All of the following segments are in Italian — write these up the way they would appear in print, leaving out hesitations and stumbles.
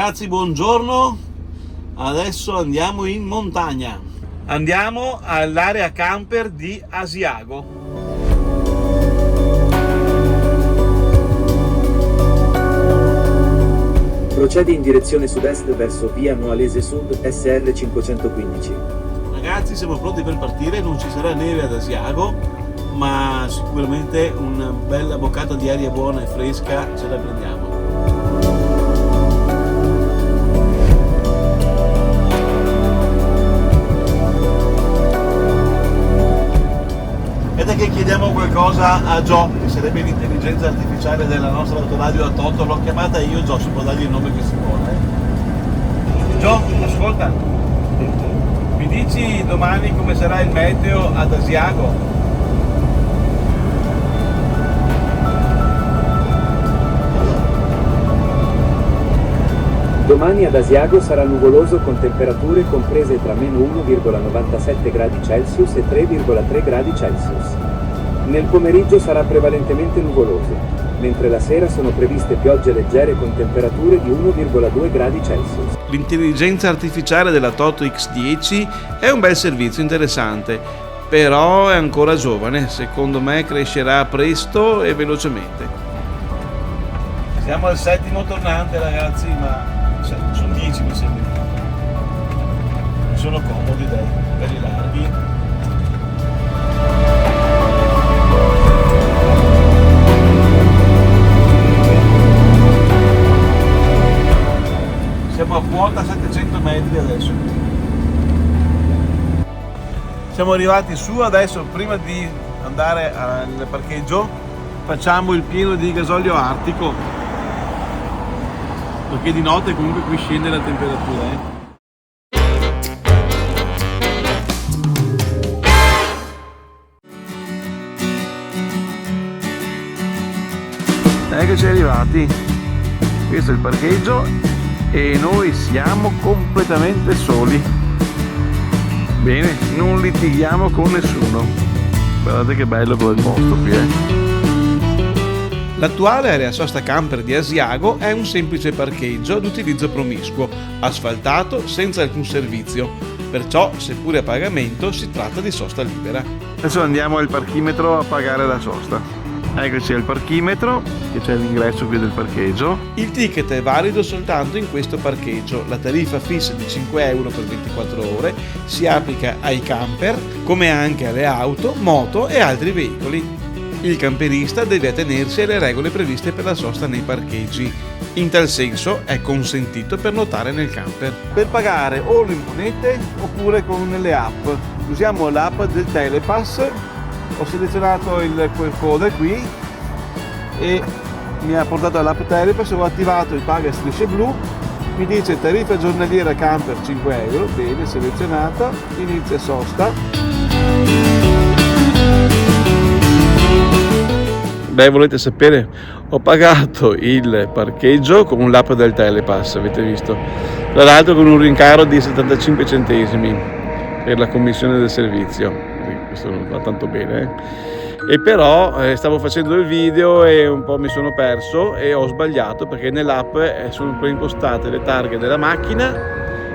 Ragazzi, buongiorno. Adesso andiamo in montagna. Andiamo all'area camper di Asiago. Procedi in direzione sud-est verso via Noalese Sud SR 515. Ragazzi, siamo pronti per partire. Non ci sarà neve ad Asiago, ma sicuramente una bella boccata di aria buona e fresca ce la prendiamo. Vedete che chiediamo qualcosa a Gio, che sarebbe l'intelligenza artificiale della nostra autoradio a Toto. L'ho chiamata io, Gio, si può dargli il nome che si vuole. Gio, ascolta, mi dici domani come sarà il meteo ad Asiago? Domani ad Asiago sarà nuvoloso con temperature comprese tra meno 1,97 gradi Celsius e 3,3 gradi Celsius. Nel pomeriggio sarà prevalentemente nuvoloso, mentre la sera sono previste piogge leggere con temperature di 1,2 gradi Celsius. L'intelligenza artificiale della Toto X10 è un bel servizio interessante, però è ancora giovane, secondo me crescerà presto e velocemente. Siamo al settimo tornante, ragazzi, ma sono 10 mi sembra. Sono comodi, dai, belli larghi. Siamo a quota 700 metri adesso. Siamo arrivati su adesso. Prima di andare al parcheggio facciamo il pieno di gasolio artico, perché di notte comunque qui scende la temperatura. Eccoci arrivati, questo è il parcheggio e noi siamo completamente soli. Bene, non litighiamo con nessuno. Guardate che bello quel posto qui, L'attuale area sosta camper di Asiago è un semplice parcheggio ad utilizzo promiscuo, asfaltato senza alcun servizio, perciò seppure a pagamento si tratta di sosta libera. Adesso andiamo al parchimetro a pagare la sosta. Eccoci al parchimetro, che c'è l'ingresso qui del parcheggio. Il ticket è valido soltanto in questo parcheggio. La tariffa fissa di 5 euro per 24 ore si applica ai camper, come anche alle auto, moto e altri veicoli. Il camperista deve attenersi alle regole previste per la sosta nei parcheggi. In tal senso è consentito pernotare nel camper. Per pagare o lo imponete oppure con le app. Usiamo l'app del Telepass. Ho selezionato il QR code qui e mi ha portato all'app Telepass. Ho attivato il paga strisce blu. Mi dice tariffa giornaliera camper 5 euro. Bene, selezionata. Inizia sosta. Beh, volete sapere? Ho pagato il parcheggio con l'app del Telepass, avete visto? Tra l'altro con un rincaro di 75 centesimi per la commissione del servizio. Questo non va tanto bene. E però stavo facendo il video e un po' mi sono perso e ho sbagliato, perché nell'app sono preimpostate le targhe della macchina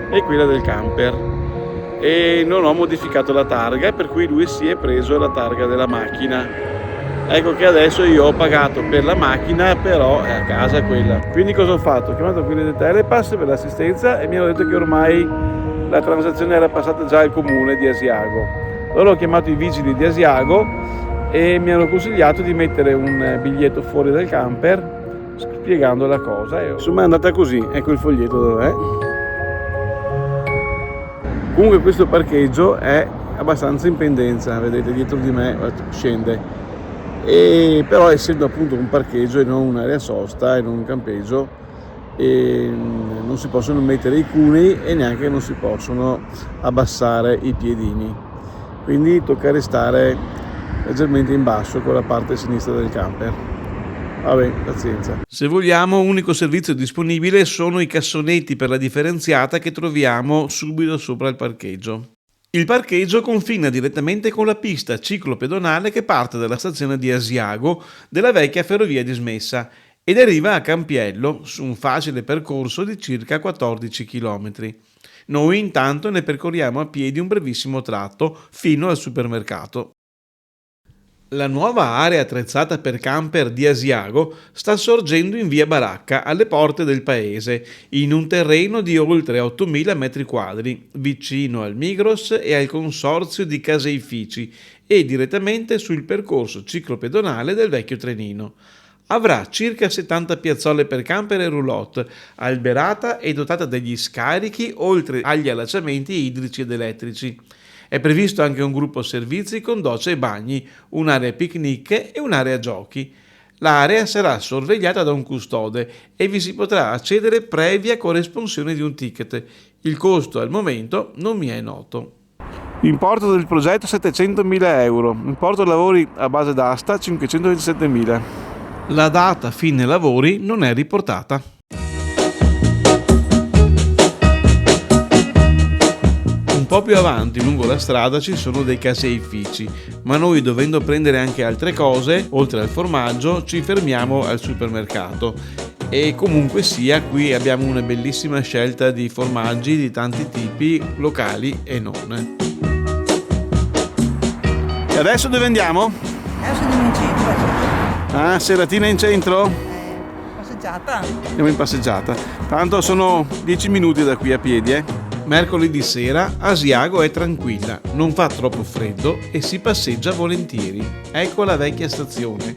e quella del camper. E non ho modificato la targa, per cui lui si è preso la targa della macchina. Ecco che adesso io ho pagato per la macchina, però è a casa quella. Quindi cosa ho fatto? Ho chiamato quelli del Telepass per l'assistenza e mi hanno detto che ormai la transazione era passata già al comune di Asiago. Allora ho chiamato i vigili di Asiago e mi hanno consigliato di mettere un biglietto fuori dal camper spiegando la cosa. E insomma è andata così, ecco il foglietto dov'è. Comunque questo parcheggio è abbastanza in pendenza, vedete dietro di me scende. E però essendo appunto un parcheggio e non un'area sosta e non un campeggio, e non si possono mettere i cunei e neanche non si possono abbassare i piedini, quindi tocca restare leggermente in basso con la parte sinistra del camper. Vabbè, pazienza. Se vogliamo, unico servizio disponibile sono i cassonetti per la differenziata che troviamo subito sopra il parcheggio. Il parcheggio confina direttamente con la pista ciclopedonale che parte dalla stazione di Asiago della vecchia ferrovia dismessa ed arriva a Campiello su un facile percorso di circa 14 km. Noi intanto ne percorriamo a piedi un brevissimo tratto fino al supermercato. La nuova area attrezzata per camper di Asiago sta sorgendo in via Baracca, alle porte del paese, in un terreno di oltre 8.000 metri quadri, vicino al Migros e al consorzio di caseifici e direttamente sul percorso ciclopedonale del vecchio Trenino. Avrà circa 70 piazzole per camper e roulotte, alberata e dotata degli scarichi oltre agli allacciamenti idrici ed elettrici. È previsto anche un gruppo servizi con docce e bagni, un'area picnic e un'area giochi. L'area sarà sorvegliata da un custode e vi si potrà accedere previa corresponsione di un ticket. Il costo al momento non mi è noto. Importo del progetto 700.000 euro, importo lavori a base d'asta 527.000. La data fine lavori non è riportata. Un po' più avanti lungo la strada ci sono dei caseifici, ma noi, dovendo prendere anche altre cose, oltre al formaggio, ci fermiamo al supermercato. E comunque sia, qui abbiamo una bellissima scelta di formaggi di tanti tipi, locali e non. E adesso dove andiamo? Adesso andiamo in centro. Ah, seratina in centro? Passeggiata. Andiamo in passeggiata. Tanto sono 10 minuti da qui a piedi, Mercoledì sera Asiago è tranquilla, non fa troppo freddo e si passeggia volentieri. Ecco la vecchia stazione.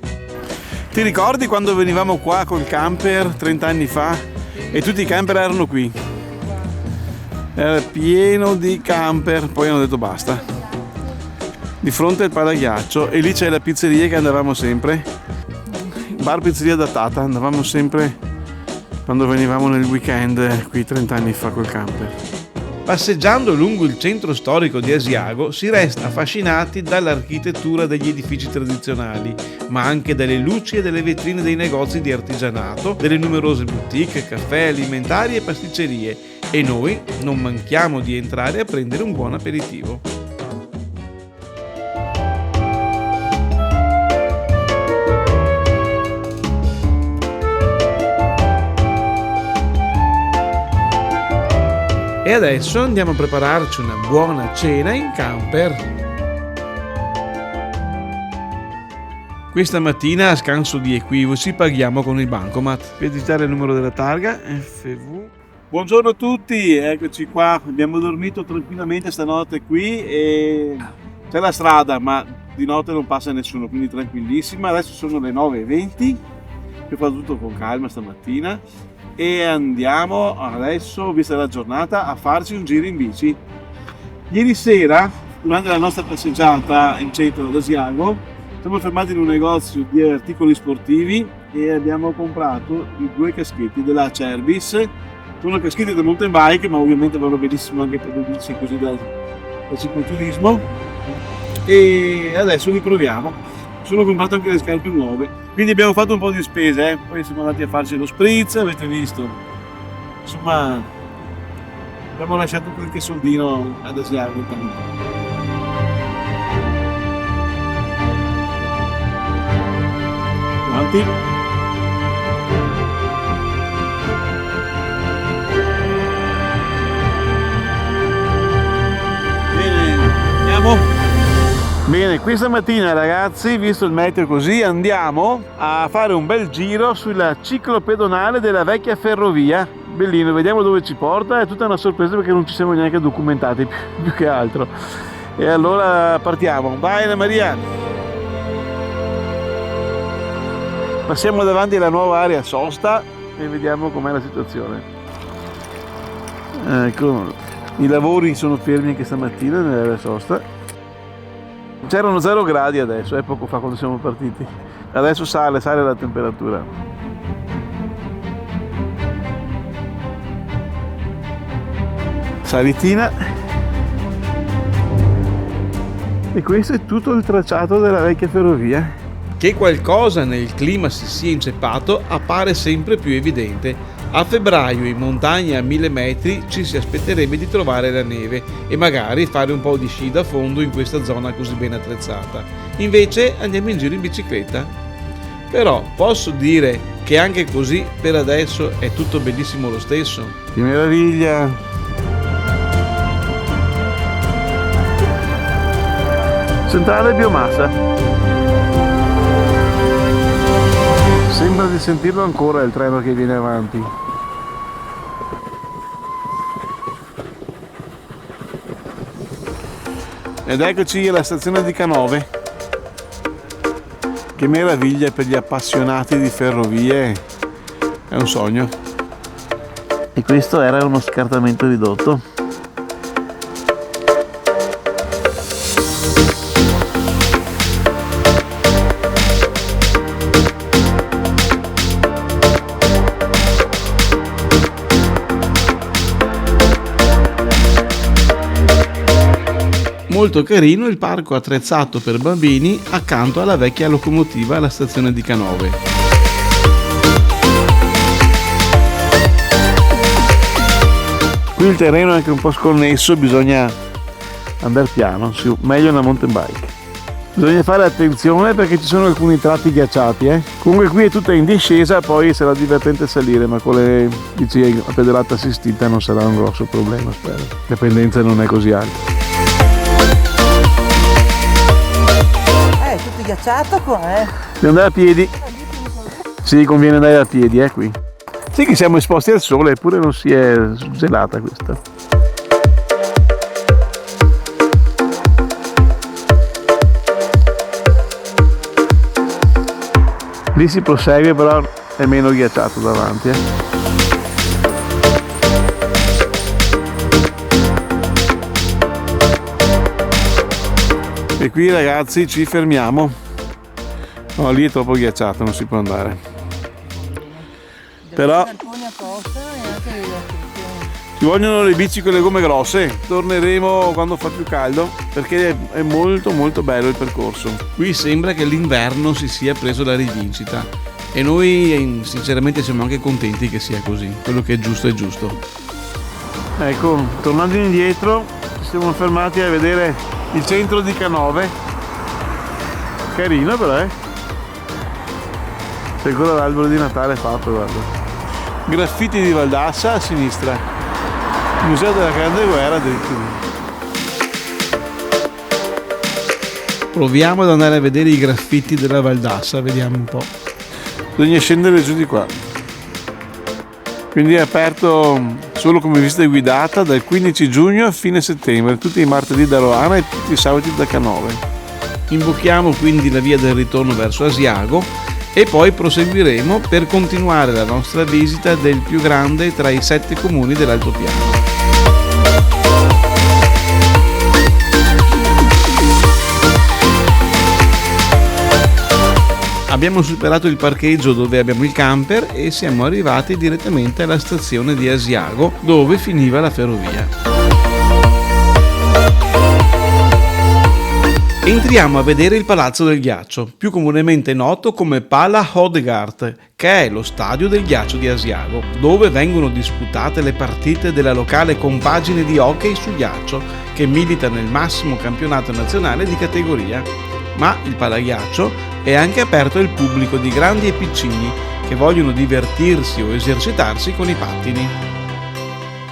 Ti ricordi quando venivamo qua col camper 30 anni fa e tutti i camper erano qui? Era pieno di camper, poi hanno detto basta. Di fronte al palaghiaccio, e lì c'è la pizzeria che andavamo sempre. Bar pizzeria datata, andavamo sempre quando venivamo nel weekend qui 30 anni fa col camper. Passeggiando lungo il centro storico di Asiago si resta affascinati dall'architettura degli edifici tradizionali, ma anche dalle luci e delle vetrine dei negozi di artigianato, delle numerose boutique, caffè, alimentari e pasticcerie, e noi non manchiamo di entrare a prendere un buon aperitivo. E adesso andiamo a prepararci una buona cena in camper. Questa mattina, a scanso di equivoci, paghiamo con il bancomat. Per digitare il numero della targa, FV. Buongiorno a tutti, eccoci qua. Abbiamo dormito tranquillamente stanotte qui e c'è la strada, ma di notte non passa nessuno, quindi tranquillissima. Adesso sono le 9:20, ho fatto tutto con calma stamattina. E andiamo adesso, vista la giornata, a farci un giro in bici. Ieri sera, durante la nostra passeggiata in centro ad Asiago, siamo fermati in un negozio di articoli sportivi e abbiamo comprato i 2 caschetti della Cerbis. Sono caschetti da mountain bike, ma ovviamente vanno benissimo anche per le bici così da cicloturismo. E adesso li proviamo. Sono comprato anche le scarpe nuove, quindi abbiamo fatto un po' di spese, poi siamo andati a farci lo spritz, avete visto, insomma abbiamo lasciato qualche soldino ad Asiago. Avanti. Bene, andiamo. Bene, questa mattina ragazzi, visto il meteo così, andiamo a fare un bel giro sulla ciclopedonale della vecchia ferrovia. Bellino, vediamo dove ci porta, è tutta una sorpresa perché non ci siamo neanche documentati più che altro. E allora partiamo, vai Anna Maria! Passiamo davanti alla nuova area sosta e vediamo com'è la situazione. Ecco, i lavori sono fermi anche stamattina nell'area sosta. C'erano 0 gradi adesso, è poco fa quando siamo partiti. Adesso sale la temperatura. Salitina. E questo è tutto il tracciato della vecchia ferrovia. Che qualcosa nel clima si sia inceppato appare sempre più evidente. A febbraio in montagna a 1000 metri ci si aspetterebbe di trovare la neve e magari fare un po' di sci da fondo in questa zona così ben attrezzata. Invece andiamo in giro in bicicletta. Però posso dire che anche così per adesso è tutto bellissimo lo stesso. Che meraviglia! Centrale biomassa. Sembra di sentirlo ancora il treno che viene avanti. Ed eccoci alla stazione di Canove. Che meraviglia per gli appassionati di ferrovie, è un sogno. E questo era uno scartamento ridotto. Molto carino il parco attrezzato per bambini accanto alla vecchia locomotiva alla stazione di Canove. Qui il terreno è anche un po' sconnesso, bisogna andare piano, meglio una mountain bike. Bisogna fare attenzione perché ci sono alcuni tratti ghiacciati. Comunque qui è tutta in discesa, poi sarà divertente salire, ma con le bici a pedalata assistita non sarà un grosso problema, spero. La pendenza non è così alta. Tutto ghiacciato qua, Devo andare a piedi. Sì, conviene andare a piedi, qui. Sì che siamo esposti al sole, eppure non si è gelata questa. Lì si prosegue, però è meno ghiacciato davanti, E qui ragazzi ci fermiamo. No, lì è troppo ghiacciato, non si può andare. Però ci vogliono le bici con le gomme grosse. Torneremo quando fa più caldo perché è molto molto bello il percorso. Qui sembra che l'inverno si sia preso la rivincita e noi sinceramente siamo anche contenti che sia così. Quello che è giusto è giusto. Ecco, tornando indietro ci siamo fermati a vedere il centro di Canove. Carino però, C'è ancora l'albero di Natale fatto, guarda. Graffiti di Valdassa a sinistra. Museo della Grande Guerra addirittura. Proviamo ad andare a vedere i graffiti della Valdassa, vediamo un po'. Bisogna scendere giù di qua. Quindi è aperto solo come visita guidata dal 15 giugno a fine settembre, tutti i martedì da Roana e tutti i sabati da Canove. Imbocchiamo quindi la via del ritorno verso Asiago e poi proseguiremo per continuare la nostra visita del più grande tra i 7 comuni dell'Altopiano. Abbiamo superato il parcheggio dove abbiamo il camper e siamo arrivati direttamente alla stazione di Asiago dove finiva la ferrovia. Entriamo a vedere il Palazzo del Ghiaccio, più comunemente noto come Pala Hodegard, che è lo stadio del ghiaccio di Asiago, dove vengono disputate le partite della locale compagine di hockey su ghiaccio, che milita nel massimo campionato nazionale di categoria. Ma il Palaghiaccio è anche aperto al pubblico di grandi e piccini che vogliono divertirsi o esercitarsi con i pattini.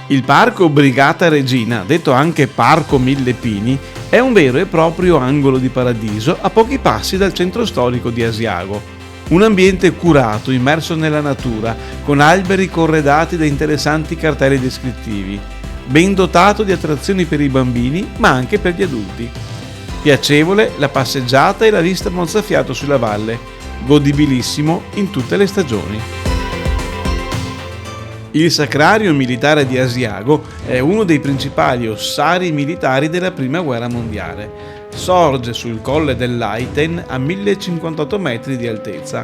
Il Parco Brigata Regina, detto anche Parco Mille Pini, è un vero e proprio angolo di paradiso a pochi passi dal centro storico di Asiago. Un ambiente curato, immerso nella natura, con alberi corredati da interessanti cartelli descrittivi, ben dotato di attrazioni per i bambini ma anche per gli adulti. Piacevole la passeggiata e la vista mozzafiato sulla valle, godibilissimo in tutte le stagioni. Il Sacrario Militare di Asiago è uno dei principali ossari militari della Prima Guerra Mondiale. Sorge sul colle dell'Aiten a 1058 metri di altezza.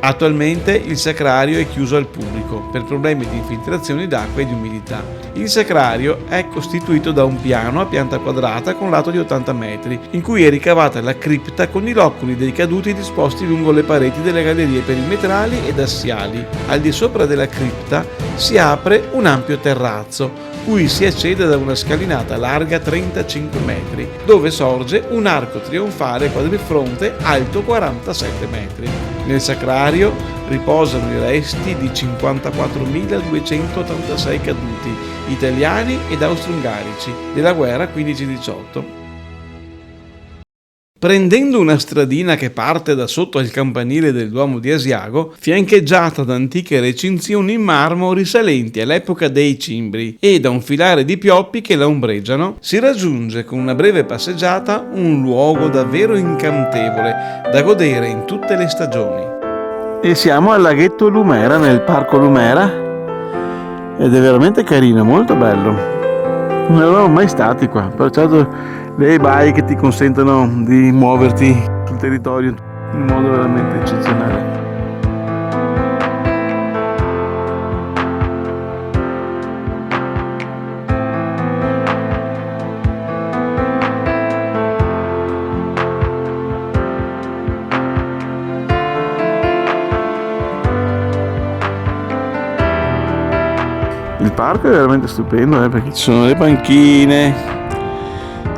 Attualmente il sacrario è chiuso al pubblico per problemi di infiltrazioni d'acqua e di umidità. Il sacrario è costituito da un piano a pianta quadrata con lato di 80 metri, in cui è ricavata la cripta con i loculi dei caduti disposti lungo le pareti delle gallerie perimetrali ed assiali. Al di sopra della cripta si apre un ampio terrazzo, cui si accede da una scalinata larga 35 metri, dove sorge un arco trionfale quadrifronte alto 47 metri. Nel sacrario riposano i resti di 54.286 caduti, italiani ed austro-ungarici, della guerra 15-18. Prendendo una stradina che parte da sotto al campanile del Duomo di Asiago, fiancheggiata da antiche recinzioni in marmo risalenti all'epoca dei Cimbri e da un filare di pioppi che la ombreggiano, si raggiunge con una breve passeggiata un luogo davvero incantevole da godere in tutte le stagioni. E siamo al laghetto Lumera, nel parco Lumera, ed è veramente carino, molto bello. Non eravamo mai stati qua, perciò le baie che ti consentono di muoverti sul territorio in modo veramente eccezionale. Il parco è veramente stupendo, perché ci sono le panchine,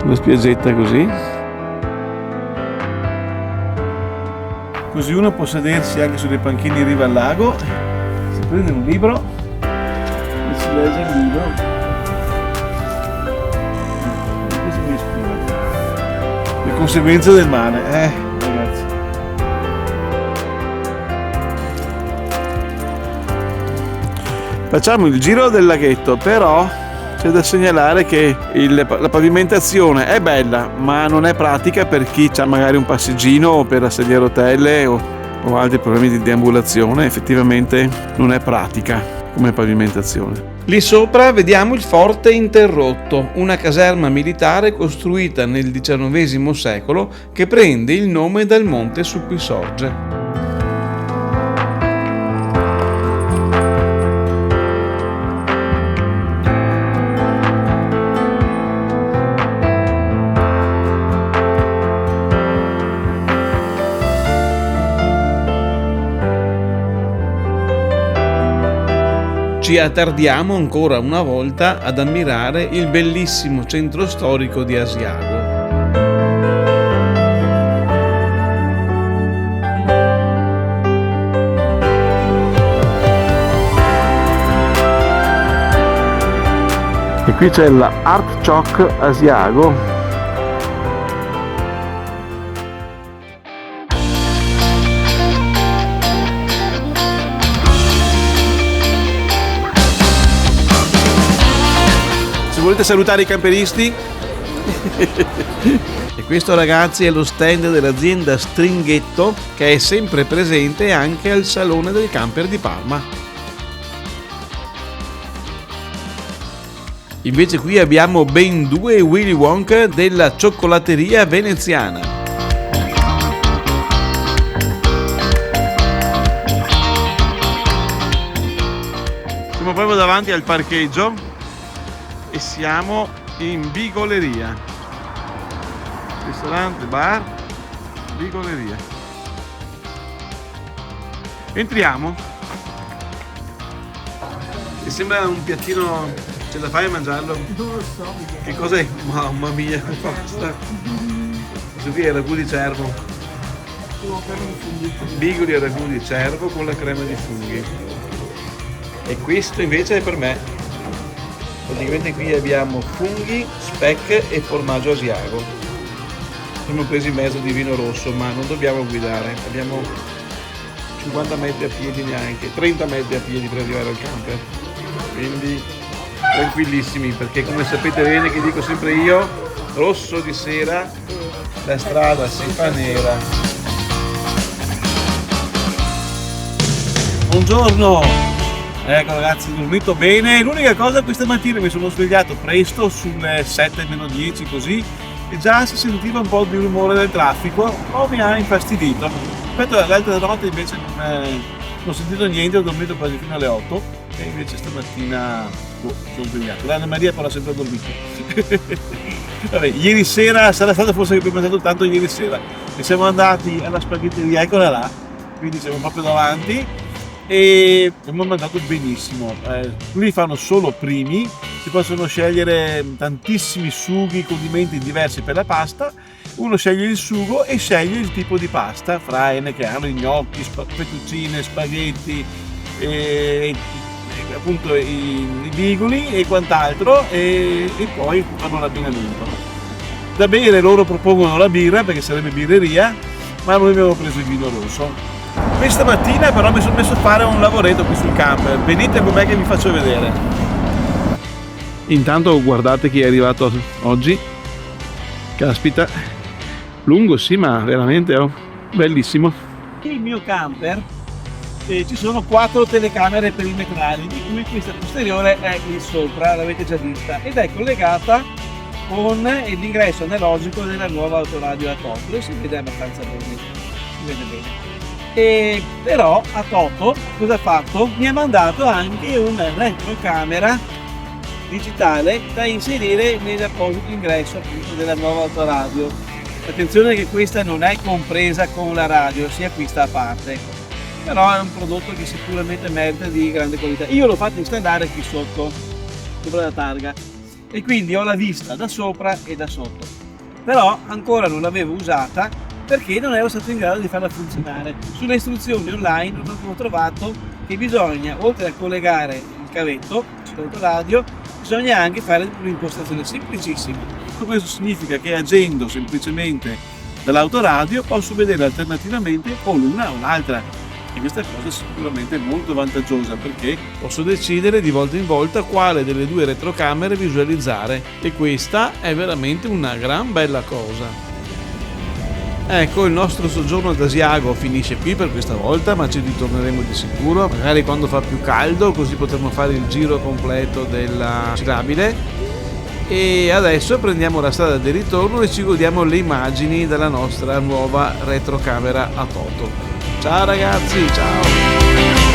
la spiaggetta così uno può sedersi anche sulle panchine in riva al lago, si prende un libro e si legge il libro. Questo mi ispira. Le conseguenze del male, ragazzi. Facciamo il giro del laghetto, però c'è da segnalare che la pavimentazione è bella, ma non è pratica per chi ha magari un passeggino o per la sedia a rotelle o altri problemi di deambulazione. Effettivamente non è pratica come pavimentazione. Lì sopra vediamo il Forte Interrotto, una caserma militare costruita nel XIX secolo che prende il nome dal monte su cui sorge. Ci attardiamo ancora una volta ad ammirare il bellissimo centro storico di Asiago. E qui c'è la Art Choc Asiago. Volete salutare i camperisti? E questo, ragazzi, è lo stand dell'azienda Stringhetto, che è sempre presente anche al Salone del Camper di Parma. Invece qui abbiamo ben 2 Willy Wonka della cioccolateria veneziana. Siamo proprio davanti al parcheggio e siamo in Bigoleria, ristorante, bar, Bigoleria. Entriamo. Mi sembra un piattino, ce la fai a mangiarlo? Non lo so. Che cos'è? Mamma mia, basta. Questo qui è ragù di cervo. Bigoli e ragù di cervo con la crema di funghi. E questo invece è per me. Praticamente qui abbiamo funghi, speck e formaggio asiago. Siamo presi mezzo di vino rosso, ma non dobbiamo guidare. Abbiamo 50 metri a piedi, neanche 30 metri a piedi per arrivare al camper. Quindi tranquillissimi, perché come sapete bene che dico sempre io, rosso di sera, la strada si fa nera. Buongiorno! Ecco ragazzi, ho dormito bene. L'unica cosa, questa mattina mi sono svegliato presto, sulle 7:10 così, e già si sentiva un po' di rumore del traffico, un po' mi ha infastidito. Rispetto all'altra notte invece non ho sentito niente, ho dormito quasi fino alle 8 e invece stamattina sono svegliato. L'Anna Maria però ha sempre dormito. Vabbè, ieri sera sarà stato forse che abbiamo mangiato tanto ieri sera e siamo andati alla spaghetteria, eccola là, quindi siamo proprio davanti. E abbiamo mangiato benissimo. Qui fanno solo primi, si possono scegliere tantissimi sughi, condimenti diversi per la pasta uno sceglie il sugo e sceglie il tipo di pasta fra N che hanno gnocchi, fettuccine, spaghetti, appunto i bigoli e quant'altro, e poi fanno l'abbinamento. Da bere loro propongono la birra perché sarebbe birreria, ma noi abbiamo preso il vino rosso. Questa mattina però mi sono messo a fare un lavoretto qui sul camper, venite con me che vi faccio vedere. Intanto guardate chi è arrivato oggi, caspita, lungo sì, ma veramente bellissimo. Il mio camper ci sono 4 telecamere perimetrali, di cui questa posteriore è lì sopra, l'avete già vista, ed è collegata con l'ingresso analogico della nuova autoradio a Toto. Si vede abbastanza bene, si vede bene. E però a Toto cosa ha fatto? Mi ha mandato anche una retrocamera digitale da inserire nell'apposito ingresso appunto della nuova autoradio. Attenzione che questa non è compresa con la radio, si acquista a parte, però è un prodotto che sicuramente merita di grande qualità. Io l'ho fatto installare qui sotto, sopra la targa, e quindi ho la vista da sopra e da sotto, però ancora non l'avevo usata perché non ero stato in grado di farla funzionare. Sulle istruzioni online ho trovato che bisogna, oltre a collegare il cavetto sull'autoradio, bisogna anche fare un'impostazione semplicissima. Questo significa che agendo semplicemente dall'autoradio posso vedere alternativamente o l'una o l'altra, e questa cosa è sicuramente molto vantaggiosa perché posso decidere di volta in volta quale delle 2 retrocamere visualizzare, e questa è veramente una gran bella cosa. Ecco, il nostro soggiorno ad Asiago finisce qui per questa volta, ma ci ritorneremo di sicuro, magari quando fa più caldo, così potremo fare il giro completo della ciclabile. E adesso prendiamo la strada del ritorno e ci godiamo le immagini della nostra nuova retrocamera a Toto. Ciao ragazzi, ciao!